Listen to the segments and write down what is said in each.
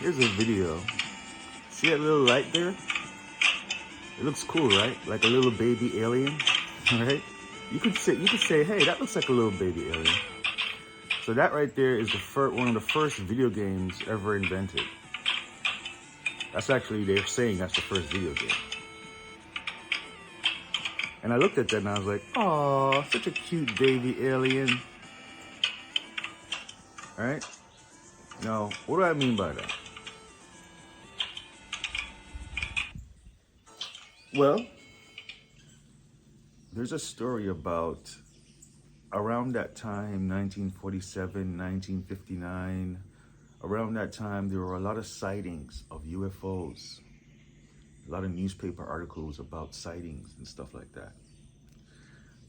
Here's a video. See that little light there? It looks cool, right? Like a little baby alien, right? You could say, hey, that looks like a little baby alien. So that right there is one of the first video games ever invented. That's actually, they're saying that's the first video game. And I looked at that and I was like, oh, such a cute baby alien. All right? Now, what do I mean by that? Well, there's a story about around that time, 1947, 1959, around that time, there were a lot of sightings of UFOs, a lot of newspaper articles about sightings and stuff like that.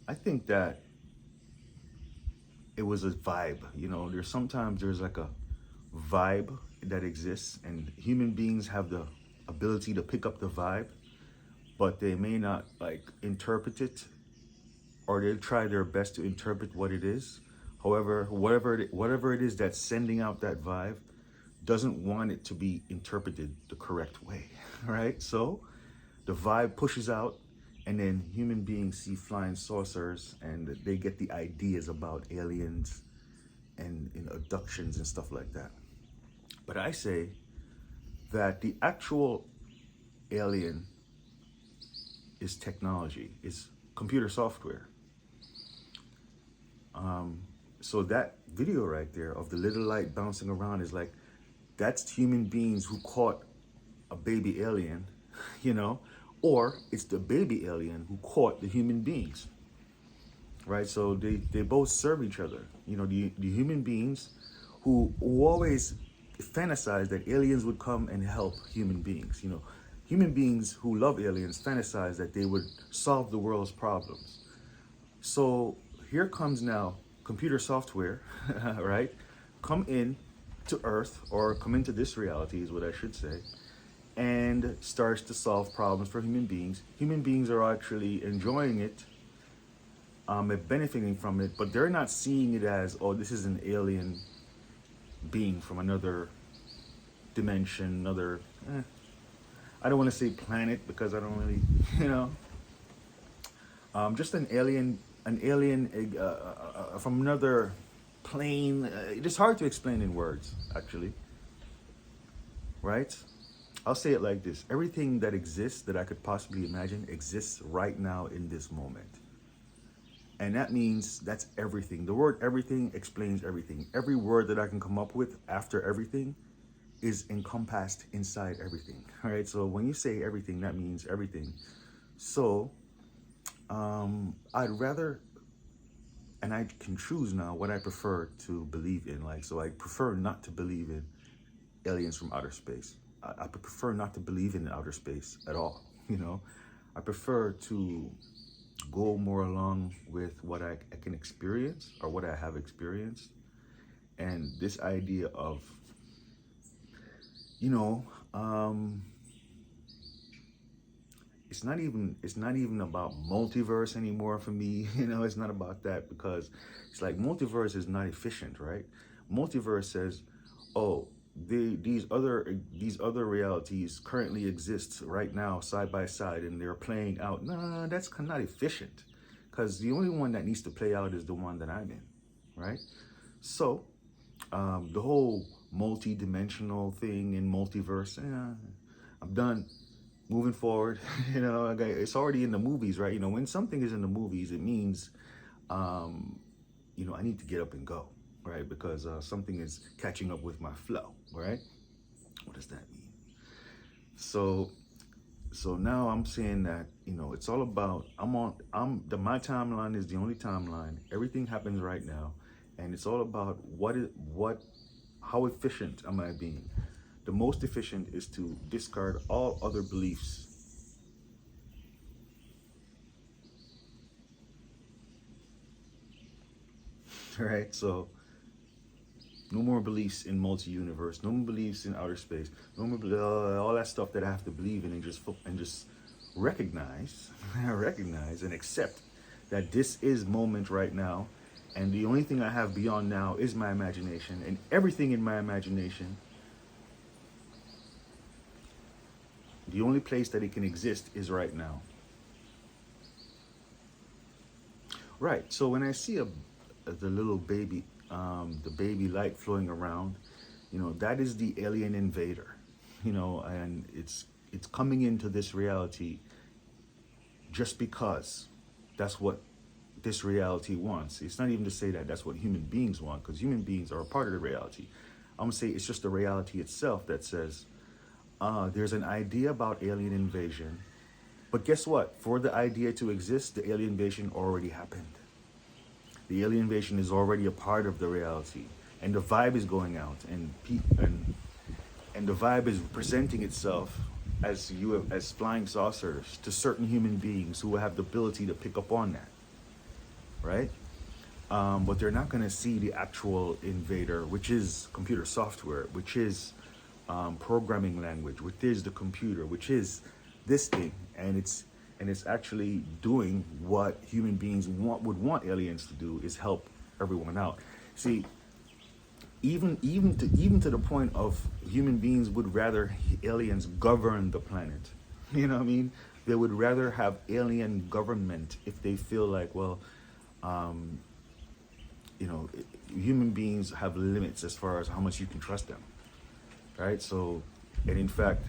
I think that it was a vibe, there's like a vibe that exists, and human beings have the ability to pick up the vibe, but they may not like interpret it, or they'll try their best to interpret what it is. However, whatever it is that's sending out that vibe doesn't want it to be interpreted the correct way, right? So the vibe pushes out, and then human beings see flying saucers and they get the ideas about aliens and abductions and stuff like that. But I say that the actual alien is technology, is computer software. So that video right there of the little light bouncing around is like, that's human beings who caught a baby alien, or it's the baby alien who caught the human beings, right? So they both serve each other. The human beings who always fantasize that aliens would come and help human beings. Human beings who love aliens fantasize that they would solve the world's problems. So here comes now computer software, right? Come in to Earth, or come into this reality is what I should say, and starts to solve problems for human beings. Human beings are actually enjoying it, and benefiting from it, but they're not seeing it as, oh, this is an alien being from another dimension, I don't want to say planet because I don't really, just an alien from another plane. It is hard to explain in words, actually, right? I'll say it like this. Everything that exists that I could possibly imagine exists right now in this moment. And that means that's everything. The word everything explains everything. Every word that I can come up with after everything is encompassed inside everything. All right. So when you say everything, that means everything. So I'd rather, and I can choose now what I prefer to believe in. So I prefer not to believe in aliens from outer space. I prefer not to believe in outer space at all. I prefer to go more along with what I can experience, or what I have experienced. And this idea of, it's not even about multiverse anymore for me. It's not about that, because it's like multiverse is not efficient, right? Multiverse says, oh, these other realities currently exist right now side by side, and they're playing out. No, that's not efficient, because the only one that needs to play out is the one that I'm in, right? So the whole multi-dimensional thing in multiverse, I'm done. Moving forward, it's already in the movies, right? When something is in the movies, it means, I need to get up and go, right? Because something is catching up with my flow, right? What does that mean? So now I'm saying that, it's all about, my timeline is the only timeline. Everything happens right now, and it's all about how efficient am I being? The most efficient is to discard all other beliefs. Right? So no more beliefs in multi-universe, no more beliefs in outer space, no more all that stuff that I have to believe in, and just recognize and accept that this is moment right now, and the only thing I have beyond now is my imagination, and everything in my imagination The only place that it can exist is right now. Right. So when I see the little baby, the baby light flowing around, that is the alien invader, and it's coming into this reality just because that's what this reality wants. It's not even to say that that's what human beings want, because human beings are a part of the reality. I'm gonna say it's just the reality itself that says there's an idea about alien invasion, but guess what? For the idea to exist, the alien invasion already happened. The alien invasion is already a part of the reality, and the vibe is going out, and the vibe is presenting itself as flying saucers to certain human beings who have the ability to pick up on that, right? But they're not going to see the actual invader, which is computer software, which is programming language, which is the computer, which is this thing, and it's actually doing what human beings would want aliens to do, is help everyone out. See, even to the point of human beings would rather aliens govern the planet. You know what I mean? They would rather have alien government if they feel like, well, um, human beings have limits as far as how much you can trust them, right? So, and in fact,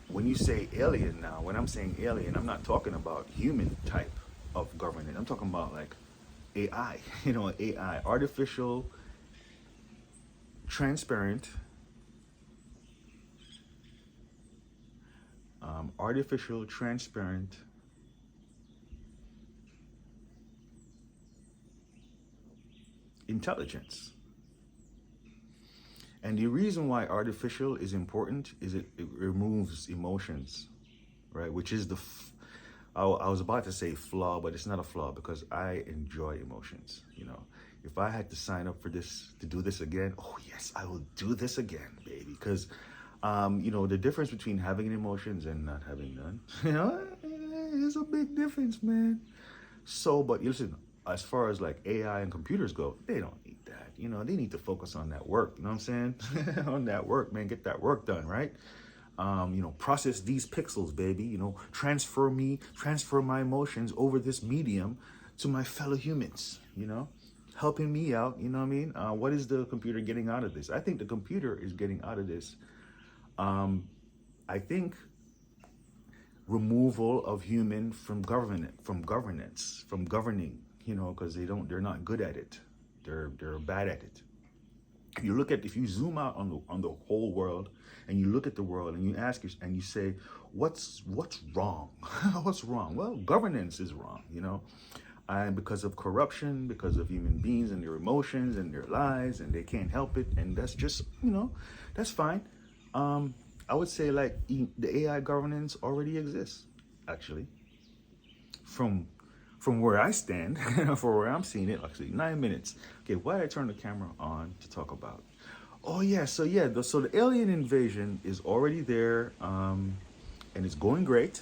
when you say alien now, when I'm saying alien, I'm not talking about human type of government. I'm talking about like AI, AI, transparent, artificial, transparent, intelligence. And the reason why artificial is important is it removes emotions, right? Which is I was about to say flaw, but it's not a flaw, because I enjoy emotions. If I had to sign up for this, to do this again, oh yes, I will do this again, baby. Because, the difference between having emotions and not having none, is a big difference, man. So, but listen, as far as like AI and computers go, they don't need that. They need to focus on that work. You know what I'm saying? On that work, man. Get that work done, right? Process these pixels, baby. Transfer my emotions over this medium to my fellow humans. Helping me out. You know what I mean? What is the computer getting out of this? I think the computer is getting out of this. I think removal of human from governance, from governing. Because they're not good at it. They're bad at it. If you zoom out on the whole world, and you look at the world, and you ask and you say, what's wrong? What's wrong? Well, governance is wrong, and because of corruption, because of human beings and their emotions and their lies, and they can't help it, and that's just that's fine. I would say like the AI governance already exists, actually, from where I stand, for where I'm seeing it. Actually, 9 minutes. Okay, why did I turn the camera on to talk about? Oh yeah, so the alien invasion is already there, and it's going great.